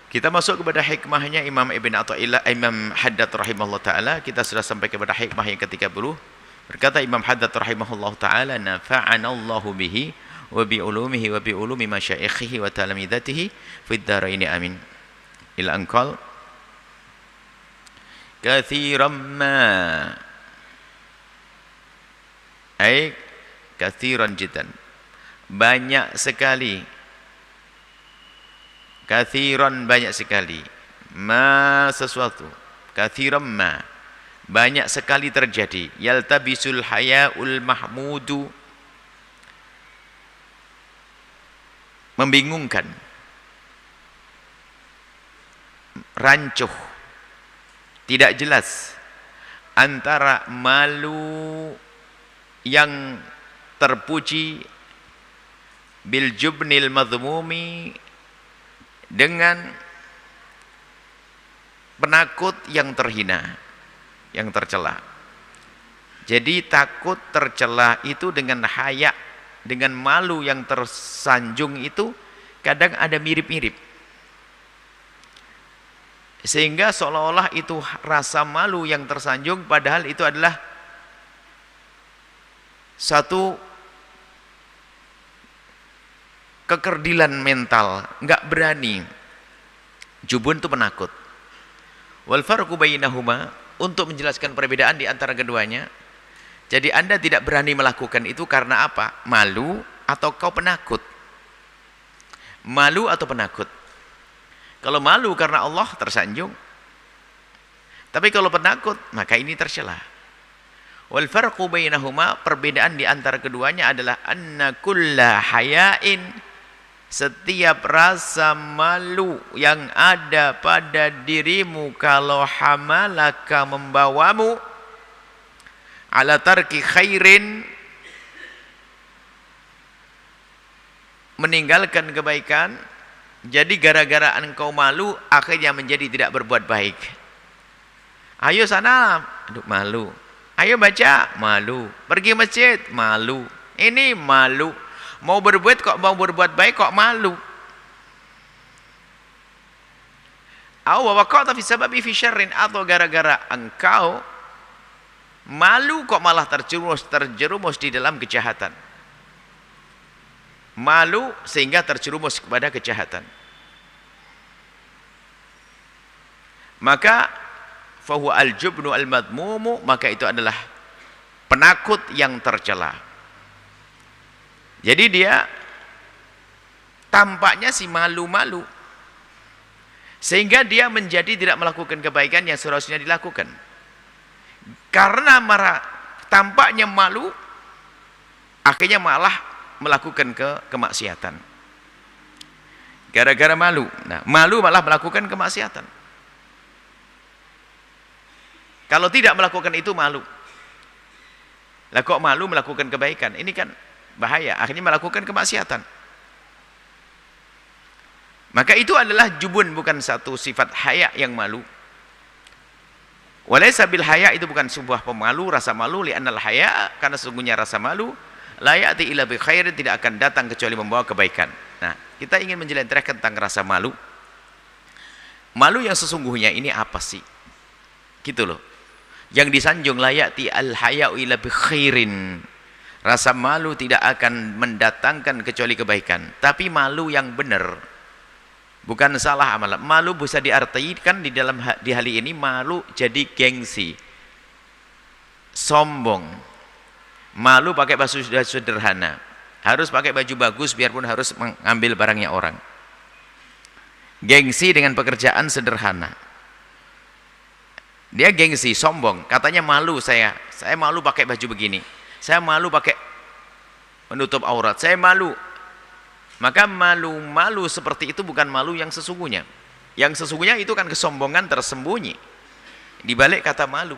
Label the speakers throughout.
Speaker 1: Kita masuk kepada hikmahnya Imam Ibn Athaillah, Imam Haddad rahimahullah ta'ala. Kita sudah sampai kepada hikmah yang ke-30. Berkata Imam Haddad rahimahullah ta'ala, nafa'anallahu bihi wa bi ulumihi wa bi ulumi masyaikhihi wa talamidatihi fid dharaini amin. Ila anqal kathiran ma ay kathiran jiddan, banyak sekali, kathiran banyak sekali, ma sesuatu, kathiran ma banyak sekali terjadi, yaltabisul hayaul mahmudu membingungkan, rancuh, tidak jelas antara malu yang terpuji bil jubnil madhmumi dengan penakut yang terhina, yang tercela. Jadi takut tercela itu dengan haya, dengan malu yang tersanjung itu kadang ada mirip-mirip. Sehingga seolah-olah itu rasa malu yang tersanjung, padahal itu adalah satu kekerdilan mental, enggak berani. Jubun itu penakut. Wal farqu bainahuma, untuk menjelaskan perbedaan di antara keduanya. Jadi Anda tidak berani melakukan itu karena apa? Malu atau kau penakut? Malu atau penakut? Kalau malu karena Allah tersanjung. Tapi kalau penakut, maka ini tercela. Wal farqu bainahuma, perbedaan di antara keduanya adalah anna kulla hayain, setiap rasa malu yang ada pada dirimu, kalau hamalaka membawamu ala tarki khairin, meninggalkan kebaikan. Jadi gara-gara engkau malu akhirnya menjadi tidak berbuat baik. Ayo sana, aduh malu. Ayo baca, malu. Pergi masjid, malu. Ini malu. Mau berbuat baik kok malu. Aw waqa'ta fi sababi fi syarrin, atau gara-gara engkau malu kok malah terjerumus di dalam kejahatan. Malu sehingga terjerumus kepada kejahatan. Maka fahuwa al-jubnu al-madmumu, maka itu adalah penakut yang tercela. Jadi dia tampaknya si malu-malu, sehingga dia menjadi tidak melakukan kebaikan yang seharusnya dilakukan. Karena tampaknya malu, akhirnya malah melakukan kemaksiatan. Gara-gara malu. Nah, malu malah melakukan kemaksiatan. Kalau tidak melakukan itu malu. Lah kok malu melakukan kebaikan? Ini kan bahaya, akhirnya melakukan kemaksiatan. Maka itu adalah jubun, bukan satu sifat haya yang malu. Walaysa bil haya, itu bukan sebuah pemalu, rasa malu, li'annal haya, karena sesungguhnya rasa malu la ya'ti illa bi khairin, tidak akan datang kecuali membawa kebaikan. Nah, kita ingin menjelaskan tentang rasa malu. Malu yang sesungguhnya ini apa sih? Gitu loh. Yang disanjung la ya'ti al haya'u illa bi khairin. Rasa malu tidak akan mendatangkan kecuali kebaikan. Tapi malu yang benar, bukan salah amalan. Malu bisa diartikan di dalam di hal ini, malu jadi gengsi, sombong. Malu pakai baju sederhana, harus pakai baju bagus biarpun harus mengambil barangnya orang. Gengsi dengan pekerjaan sederhana. Dia gengsi, sombong, katanya malu, saya malu pakai baju begini, saya malu pakai menutup aurat, saya malu. Maka malu-malu seperti itu bukan malu yang sesungguhnya. Yang sesungguhnya itu kan kesombongan tersembunyi di balik kata malu.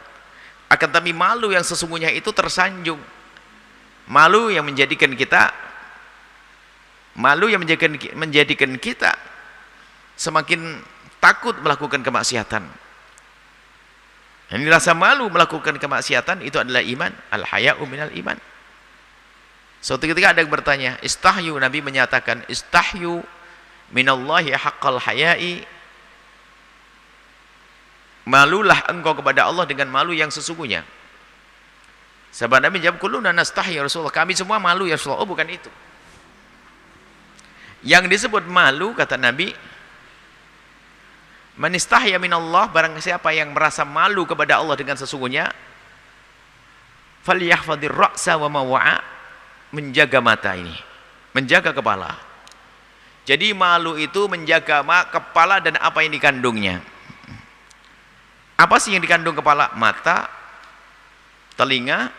Speaker 1: Akan tapi malu yang sesungguhnya itu tersanjung. Malu yang menjadikan kita semakin takut melakukan kemaksiatan. Ini rasa malu melakukan kemaksiatan itu adalah iman. Al-haya'u minal iman. Suatu ketika ada yang bertanya, istahyu, Nabi menyatakan, istahyu minallahi haqqal haya'i Malulah engkau kepada Allah dengan malu yang sesungguhnya. Sahabat Nabi jawab, kulluna nastahi ya Rasulullah, kami semua malu ya Rasulullah. Oh, bukan itu. Yang disebut malu, kata Nabi, man istahya minallah, barang siapa yang merasa malu kepada Allah dengan sesungguhnya, falyahfadhir ra'sa wa ma wa'a, menjaga mata ini, menjaga kepala. Jadi malu itu menjaga kepala dan apa yang dikandungnya. Apa sih yang dikandung kepala? Mata, telinga,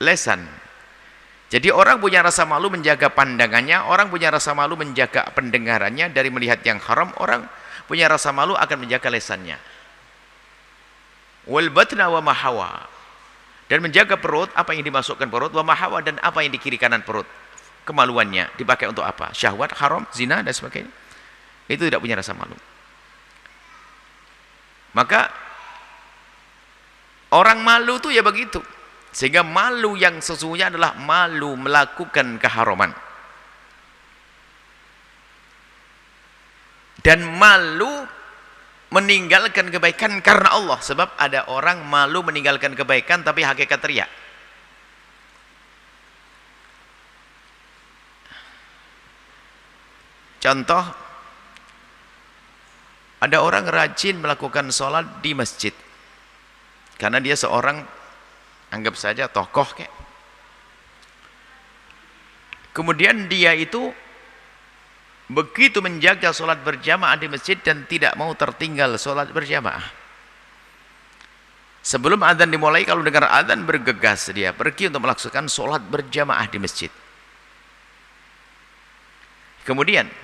Speaker 1: lesan. Jadi orang punya rasa malu menjaga pandangannya, orang punya rasa malu menjaga pendengarannya dari melihat yang haram, orang punya rasa malu akan menjaga lesannya. Wal batna wa mahawa, dan menjaga perut, apa yang dimasukkan perut, wa mahawa, dan apa yang di kiri kanan perut. Kemaluannya dipakai untuk apa? Syahwat, haram, zina dan sebagainya. Itu tidak punya rasa malu. Maka orang malu tuh ya begitu. Sehingga malu yang sesungguhnya adalah malu melakukan keharaman. Dan malu meninggalkan kebaikan karena Allah. Sebab ada orang malu meninggalkan kebaikan tapi hakikat riya. Contoh, ada orang rajin melakukan sholat di masjid karena dia seorang, anggap saja tokoh kayak. Kemudian dia itu begitu menjaga sholat berjamaah di masjid dan tidak mau tertinggal sholat berjamaah. Sebelum adzan dimulai, kalau dengar adzan bergegas dia pergi untuk melaksanakan sholat berjamaah di masjid. Kemudian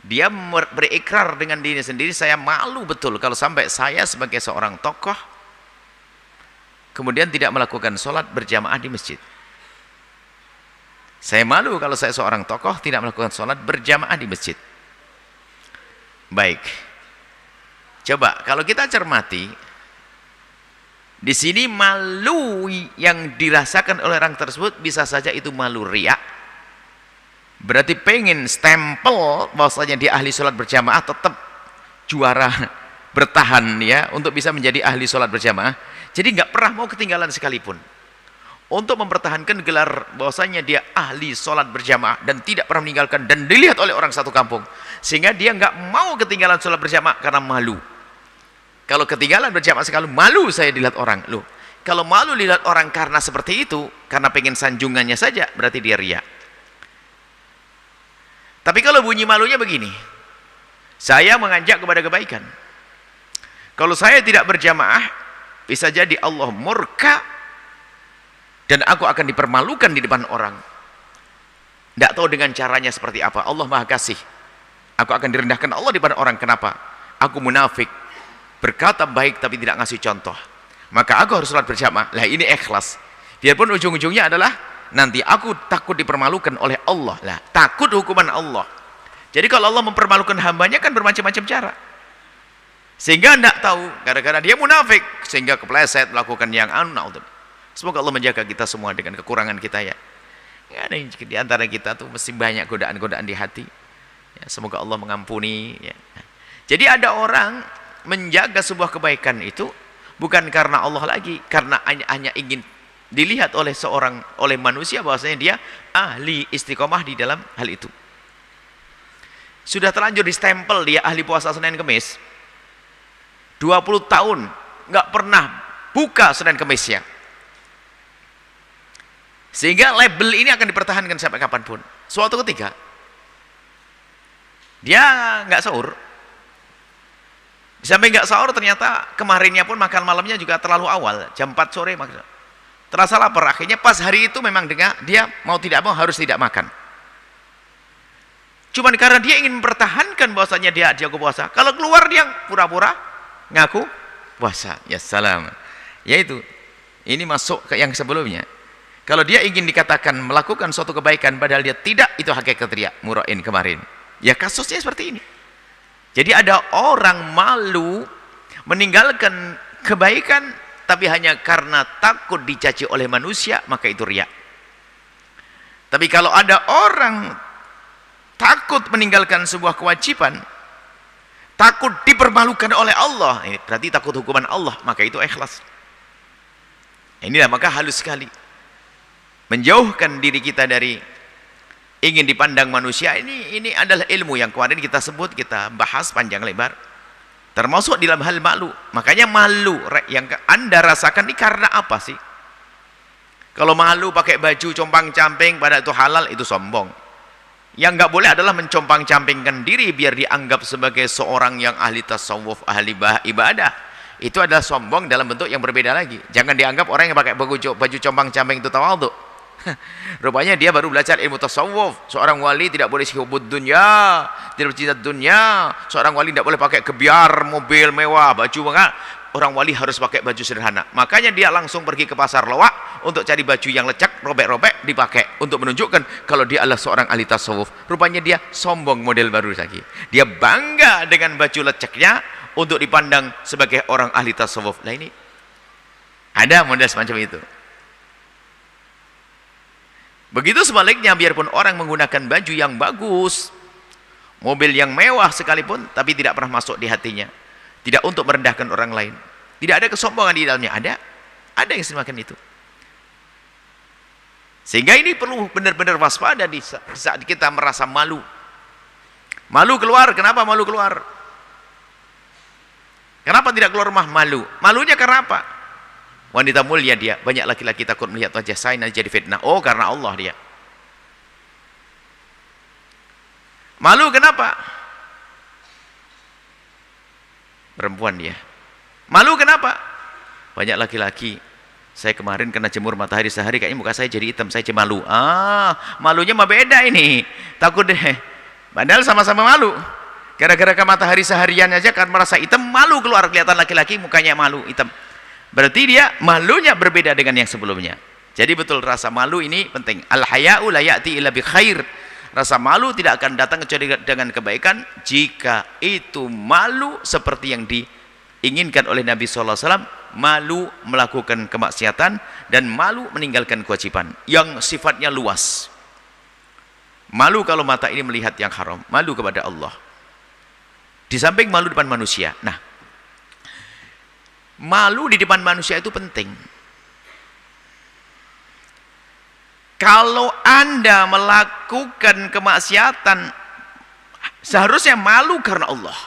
Speaker 1: dia berikrar dengan diri sendiri, saya malu betul kalau sampai saya sebagai seorang tokoh kemudian tidak melakukan sholat berjamaah di masjid. Saya malu kalau saya seorang tokoh tidak melakukan sholat berjamaah di masjid. Baik, coba kalau kita cermati di sini, malu yang dirasakan oleh orang tersebut bisa saja itu malu riya. Berarti pengen stempel bahwasanya dia ahli sholat berjamaah, tetap juara bertahan ya untuk bisa menjadi ahli sholat berjamaah. Jadi nggak pernah mau ketinggalan sekalipun untuk mempertahankan gelar bahwasanya dia ahli sholat berjamaah dan tidak pernah meninggalkan dan dilihat oleh orang satu kampung, sehingga dia nggak mau ketinggalan sholat berjamaah karena malu. Kalau ketinggalan berjamaah sekali, malu saya dilihat orang. Loh, kalau malu dilihat orang karena seperti itu, karena pengen sanjungannya saja, berarti dia riya. Tapi kalau bunyi malunya begini, saya mengajak kepada kebaikan, kalau saya tidak berjamaah bisa jadi Allah murka dan aku akan dipermalukan di depan orang. Tidak tahu dengan caranya seperti apa. Allah Maha Kasih, aku akan direndahkan Allah di depan orang. Kenapa? Aku munafik, berkata baik tapi tidak ngasih contoh, maka aku harus sholat berjamaah. Lah ini ikhlas, biarpun ujung-ujungnya adalah nanti aku takut dipermalukan oleh Allah. Lah, takut hukuman Allah. Jadi kalau Allah mempermalukan hambanya kan bermacam-macam cara. Sehingga tidak tahu, gara-gara dia munafik sehingga kepleset melakukan yang anu. Semoga Allah menjaga kita semua dengan kekurangan kita ya. Ya, ada di antara kita tuh mesti banyak godaan-godaan di hati. Ya, semoga Allah mengampuni ya. Jadi ada orang menjaga sebuah kebaikan itu bukan karena Allah lagi, karena hanya ingin dilihat oleh manusia bahwasanya dia ahli istiqomah di dalam hal itu. Sudah terlanjur di stempel dia ahli puasa Senin Kemis, 20 tahun nggak pernah buka Senin Kemisnya, sehingga label ini akan dipertahankan sampai kapanpun. Suatu ketika dia nggak sahur, sampai nggak sahur ternyata kemarinnya pun makan malamnya juga terlalu awal, jam 4 sore maksudnya. Terasa lapar, akhirnya pas hari itu memang dia mau tidak mau harus tidak makan. Cuman karena dia ingin mempertahankan bahwasanya dia jago puasa, kalau keluar dia pura-pura ngaku puasa. Ya salam. Yaitu ini masuk ke yang sebelumnya. Kalau dia ingin dikatakan melakukan suatu kebaikan padahal dia tidak, itu hakikat riya, murain kemarin. Ya kasusnya seperti ini. Jadi ada orang malu meninggalkan kebaikan tapi hanya karena takut dicaci oleh manusia, maka itu riya. Tapi kalau ada orang takut meninggalkan sebuah kewajiban takut dipermalukan oleh Allah, ini berarti takut hukuman Allah, maka itu ikhlas. Inilah maka halus sekali menjauhkan diri kita dari ingin dipandang manusia. Ini adalah ilmu yang kemarin kita sebut, kita bahas panjang lebar, termasuk dalam hal malu. Makanya malu yang Anda rasakan ini karena apa sih? Kalau malu pakai baju compang-camping pada itu halal, itu sombong. Yang nggak boleh adalah mencompang-campingkan diri biar dianggap sebagai seorang yang ahli tasawuf, ahli ibadah. Itu adalah sombong dalam bentuk yang berbeda lagi. Jangan dianggap orang yang pakai baju compang-camping itu tawadhu. Rupanya dia baru belajar ilmu tasawuf. Seorang wali tidak boleh sihubud dunya, tidak bercinta dunya. Seorang wali tidak boleh pakai gebiar, mobil mewah, baju mewah. Orang wali harus pakai baju sederhana. Makanya dia langsung pergi ke pasar lawak untuk cari baju yang lecek, robek-robek, dipakai untuk menunjukkan kalau dia adalah seorang ahli tasawuf. Rupanya dia sombong model baru lagi. Dia bangga dengan baju leceknya untuk dipandang sebagai orang ahli tasawuf. Nah ini ada model semacam itu. Begitu sebaliknya, biarpun orang menggunakan baju yang bagus, mobil yang mewah sekalipun, tapi tidak pernah masuk di hatinya. Tidak untuk merendahkan orang lain. Tidak ada kesombongan di dalamnya. Ada yang semakin itu. Sehingga ini perlu benar-benar waspada di saat kita merasa malu. Malu keluar. Kenapa malu keluar? Kenapa tidak keluar rumah malu? Malunya karena apa? Wanita mulia dia. Banyak laki-laki takut melihat wajah saya nanti jadi fitnah. Oh, karena Allah dia. Malu kenapa? Perempuan dia. Malu kenapa? Banyak laki-laki, saya kemarin kena jemur matahari sehari, kayaknya muka saya jadi hitam, saya malu. Malunya mah beda ini. Takut deh. Padahal sama-sama malu. Gara-gara ke matahari seharian aja kan merasa hitam, malu keluar, kelihatan laki-laki mukanya malu, hitam. Berarti dia malunya berbeda dengan yang sebelumnya. Jadi betul rasa malu ini penting. Al-haya'u la ya'ti illa bi khair. Rasa malu tidak akan datang kecuali dengan kebaikan jika itu malu seperti yang diinginkan oleh Nabi SAW, malu melakukan kemaksiatan dan malu meninggalkan kewajiban yang sifatnya luas. Malu kalau mata ini melihat yang haram, malu kepada Allah. Di samping malu depan manusia. Nah, malu di depan manusia itu penting. Kalau Anda melakukan kemaksiatan, seharusnya malu karena Allah.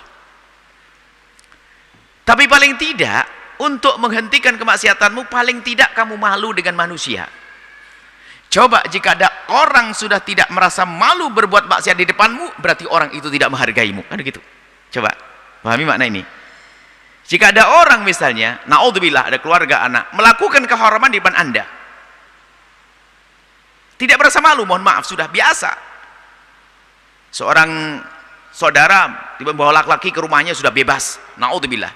Speaker 1: Tapi paling tidak, untuk menghentikan kemaksiatanmu, paling tidak kamu malu dengan manusia. Coba jika ada orang sudah tidak merasa malu berbuat maksiat di depanmu, berarti orang itu tidak menghargaimu. Kan gitu. Coba, pahami makna ini. Jika ada orang misalnya, naudzubillah, ada keluarga anak, melakukan keharaman di depan Anda, tidak merasa malu, mohon maaf, sudah biasa. Seorang saudara dibawa laki-laki ke rumahnya sudah bebas, naudzubillah.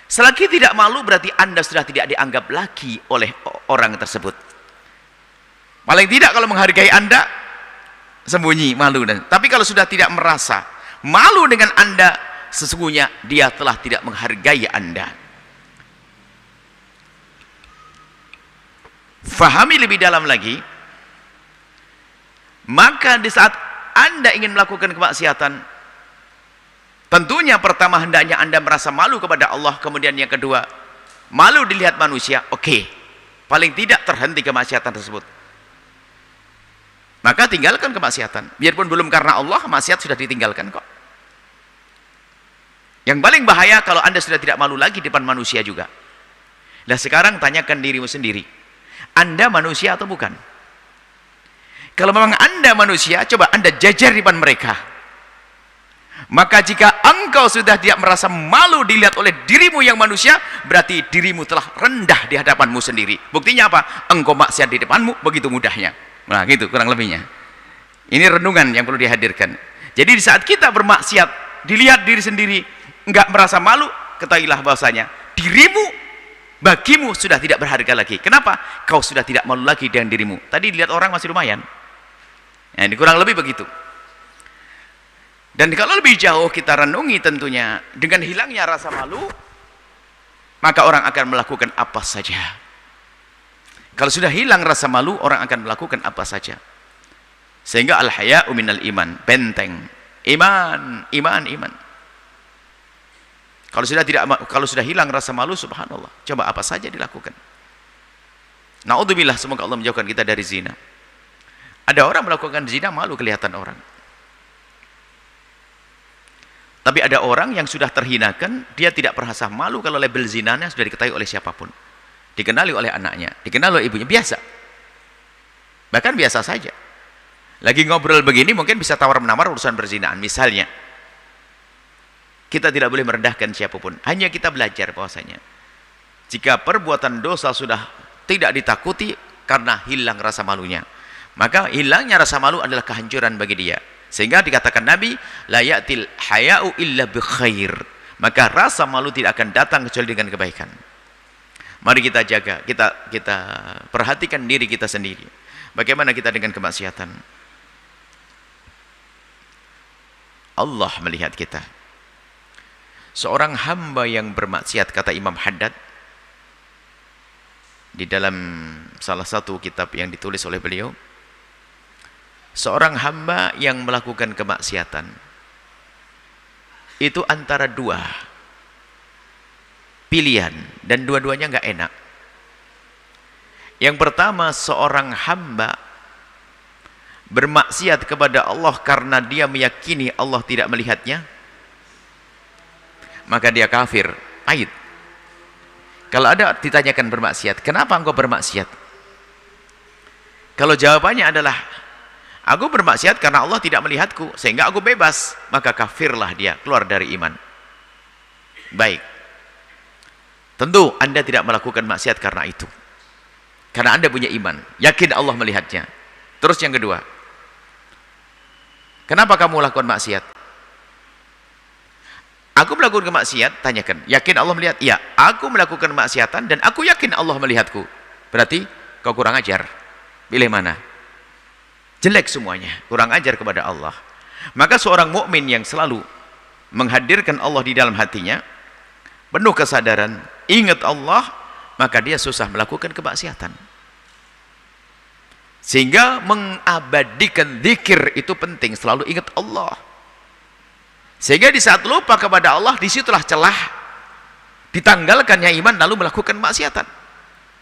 Speaker 1: Selagi tidak malu berarti Anda sudah tidak dianggap lagi oleh orang tersebut. Paling tidak kalau menghargai Anda, sembunyi, malu. Tapi kalau sudah tidak merasa malu dengan Anda, sesungguhnya dia telah tidak menghargai Anda. Fahami lebih dalam lagi. Maka di saat Anda ingin melakukan kemaksiatan, tentunya pertama hendaknya Anda merasa malu kepada Allah, kemudian yang kedua malu dilihat manusia. Oke, paling tidak terhenti kemaksiatan tersebut, maka tinggalkan kemaksiatan. Biarpun belum karena Allah, maksiat sudah ditinggalkan kok. Yang paling bahaya kalau Anda sudah tidak malu lagi di depan manusia juga. Nah sekarang tanyakan dirimu sendiri, Anda manusia atau bukan? Kalau memang Anda manusia, coba Anda jajar di depan mereka. Maka jika engkau sudah tidak merasa malu dilihat oleh dirimu yang manusia, berarti dirimu telah rendah di hadapanmu sendiri. Buktinya apa? Engkau maksiat di depanmu begitu mudahnya. Nah gitu kurang lebihnya. Ini renungan yang perlu dihadirkan. Jadi di saat kita bermaksiat, dilihat diri sendiri, enggak merasa malu, ketahuilah bahwasanya dirimu bagimu sudah tidak berharga lagi. Kenapa? Kau sudah tidak malu lagi dengan dirimu. Tadi dilihat orang masih lumayan. Nah, ini kurang lebih begitu. Dan kalau lebih jauh kita renungi tentunya, dengan hilangnya rasa malu, maka orang akan melakukan apa saja. Kalau sudah hilang rasa malu, orang akan melakukan apa saja. Sehingga al-haya'u minal iman, benteng. Iman. Kalau sudah hilang rasa malu, subhanallah, coba apa saja dilakukan. Na'udzubillah, semoga Allah menjauhkan kita dari zina. Ada orang melakukan zina malu kelihatan orang. Tapi ada orang yang sudah terhinakan, dia tidak merasa malu kalau label zinanya sudah diketahui oleh siapapun. Dikenali oleh anaknya, dikenali oleh ibunya, biasa. Bahkan biasa saja. Lagi ngobrol begini mungkin bisa tawar-menawar urusan perzinaan. Misalnya, kita tidak boleh merendahkan siapapun. Hanya kita belajar bahwasanya jika perbuatan dosa sudah tidak ditakuti karena hilang rasa malunya, maka hilangnya rasa malu adalah kehancuran bagi dia. Sehingga dikatakan Nabi, la ya'til haya'u illa bi khair. Maka rasa malu tidak akan datang kecuali dengan kebaikan. Mari kita jaga, kita perhatikan diri kita sendiri. Bagaimana kita dengan kemaksiatan? Allah melihat kita. Seorang hamba yang bermaksiat, kata Imam Haddad di dalam salah satu kitab yang ditulis oleh beliau, seorang hamba yang melakukan kemaksiatan itu antara dua pilihan, dan dua-duanya nggak enak. Yang pertama, seorang hamba bermaksiat kepada Allah karena dia meyakini Allah tidak melihatnya, maka dia kafir, pahit. Kalau ada ditanyakan bermaksiat, kenapa engkau bermaksiat? Kalau jawabannya adalah, aku bermaksiat karena Allah tidak melihatku, sehingga aku bebas, maka kafirlah dia, keluar dari iman. Baik. Tentu Anda tidak melakukan maksiat karena itu. Karena Anda punya iman, yakin Allah melihatnya. Terus yang kedua, kenapa kamu lakukan maksiat? Aku melakukan maksiat, tanyakan, yakin Allah melihat? Iya, aku melakukan maksiatan dan aku yakin Allah melihatku. Berarti kau kurang ajar. Pilih mana? Jelek semuanya, kurang ajar kepada Allah. Maka seorang mukmin yang selalu menghadirkan Allah di dalam hatinya, penuh kesadaran, ingat Allah, maka dia susah melakukan kemaksiatan. Sehingga mengabadikan zikir itu penting, selalu ingat Allah. Sehingga di saat lupa kepada Allah, disitulah celah ditanggalkannya iman lalu melakukan maksiatan.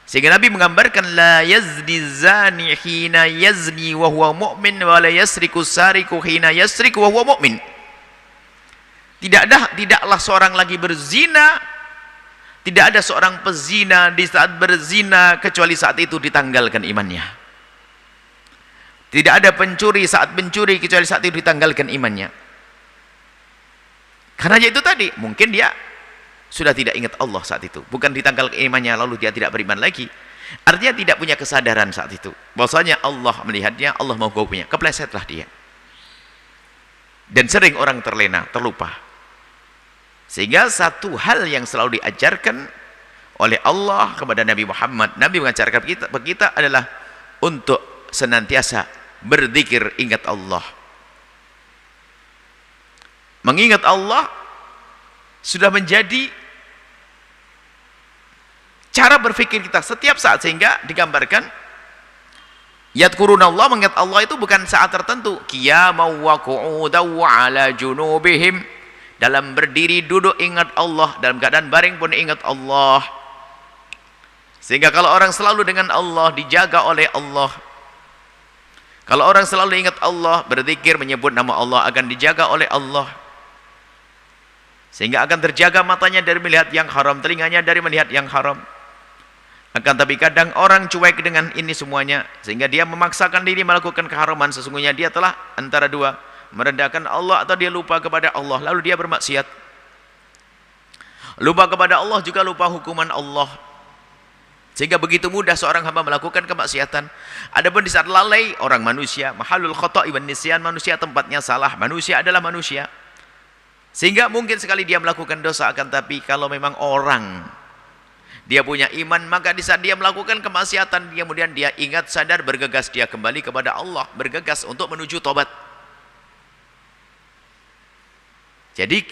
Speaker 1: Sehingga Nabi menggambarkan, la yazni zani hina yazni wa huwa mu'min wa la yasriku sariku hina yasriku wa huwa mu'min. Tidaklah seorang lagi berzina, tidak ada seorang pezina di saat berzina kecuali saat itu ditanggalkan imannya. Tidak ada pencuri saat mencuri kecuali saat itu ditanggalkan imannya. Karena itu tadi, mungkin dia sudah tidak ingat Allah saat itu, bukan ditanggalkan imannya lalu dia tidak beriman lagi. Artinya tidak punya kesadaran saat itu bahwasanya Allah melihatnya, Allah menghukumnya, keplesetlah dia. Dan sering orang terlena, terlupa. Sehingga satu hal yang selalu diajarkan oleh Allah kepada Nabi Muhammad, Nabi mengajarkan kita adalah untuk senantiasa berzikir, ingat Allah. Mengingat Allah sudah menjadi cara berpikir kita setiap saat, sehingga digambarkan yadkurunallah, mengingat Allah itu bukan saat tertentu, qiyamau wa qu'udaw wa ala junubihim, dalam berdiri duduk ingat Allah, dalam keadaan baring pun ingat Allah. Sehingga kalau orang selalu dengan Allah, dijaga oleh Allah. Kalau orang selalu ingat Allah, berzikir, menyebut nama Allah, akan dijaga oleh Allah. Sehingga akan terjaga matanya dari melihat yang haram, telinganya dari melihat yang haram. Akan tapi kadang orang cuek dengan ini semuanya, sehingga dia memaksakan diri melakukan keharaman. Sesungguhnya dia telah antara dua, merendahkan Allah atau dia lupa kepada Allah, lalu dia bermaksiat. Lupa kepada Allah juga lupa hukuman Allah. Sehingga begitu mudah seorang hamba melakukan kemaksiatan. Adapun di saat lalai, orang manusia, mahalul khata'i wan nisyan, manusia tempatnya salah, manusia adalah manusia. Sehingga mungkin sekali dia melakukan dosa, akan tapi kalau memang orang dia punya iman, maka di saat dia melakukan kemaksiatan, kemudian dia ingat, sadar, bergegas, dia kembali kepada Allah, bergegas untuk menuju tobat. Jadi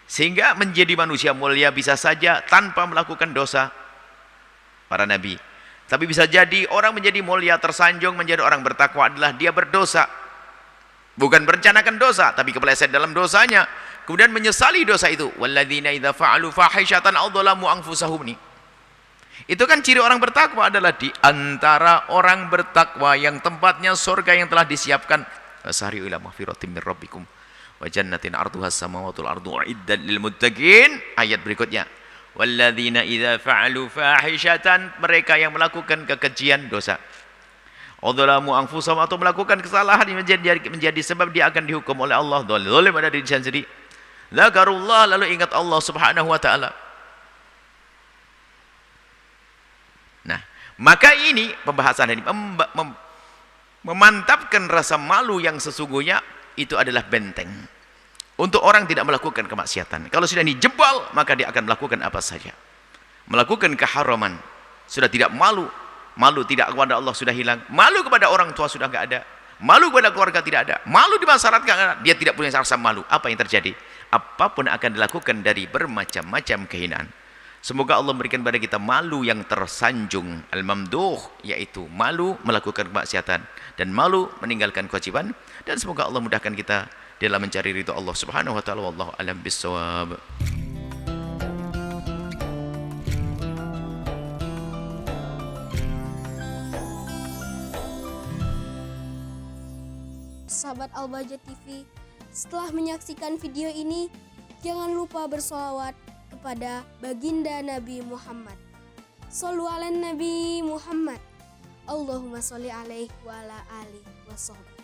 Speaker 1: sehingga menjadi manusia mulia bisa saja tanpa melakukan dosa para nabi. Tapi bisa jadi orang menjadi mulia, tersanjung menjadi orang bertakwa adalah dia berdosa. Bukan merencanakan dosa, tapi kepeleset dalam dosanya, kemudian menyesali dosa itu. Walladzina idza fa'alu fahishatan aw dzalamu anfusahum nih. Itu kan ciri orang bertakwa adalah di antara orang bertakwa yang tempatnya surga yang telah disiapkan. Wasari'u ila maghfiratin min rabbikum wa jannatin 'arduha as-samawati wal ardu u'iddat lil muttaqin. Ayat berikutnya. Walladzina idza fa'alu fahishatan, mereka yang melakukan kekejian dosa. Adzalamu anfusahum, atau melakukan kesalahan yang menjadi sebab dia akan dihukum oleh Allah. Zalim pada diri sendiri. Zakarullah, lalu ingat Allah Subhanahu wa taala. Nah, maka ini pembahasan ini memantapkan rasa malu yang sesungguhnya itu adalah benteng untuk orang tidak melakukan kemaksiatan. Kalau sudah dijebal, maka dia akan melakukan apa saja. Melakukan keharaman, sudah tidak malu. Malu tidak kepada Allah sudah hilang. Malu kepada orang tua sudah enggak ada. Malu kepada keluarga tidak ada. Malu di masyarakat, dia tidak punya rasa malu. Apa yang terjadi? Apapun akan dilakukan dari bermacam-macam kehinaan. Semoga Allah memberikan kepada kita malu yang tersanjung, al-mamduh, yaitu malu melakukan kemaksiatan dan malu meninggalkan kewajiban. Dan semoga Allah mudahkan kita dalam mencari ridha Allah Subhanahu wa taala. Wallahu a'lam bissawab.
Speaker 2: Sahabat Al-Bahjah TV, setelah menyaksikan video ini, jangan lupa bersolawat kepada baginda Nabi Muhammad. Shollu ala Nabi Muhammad. Allahumma sholli alaihi wa ala alihi wa sahbihi.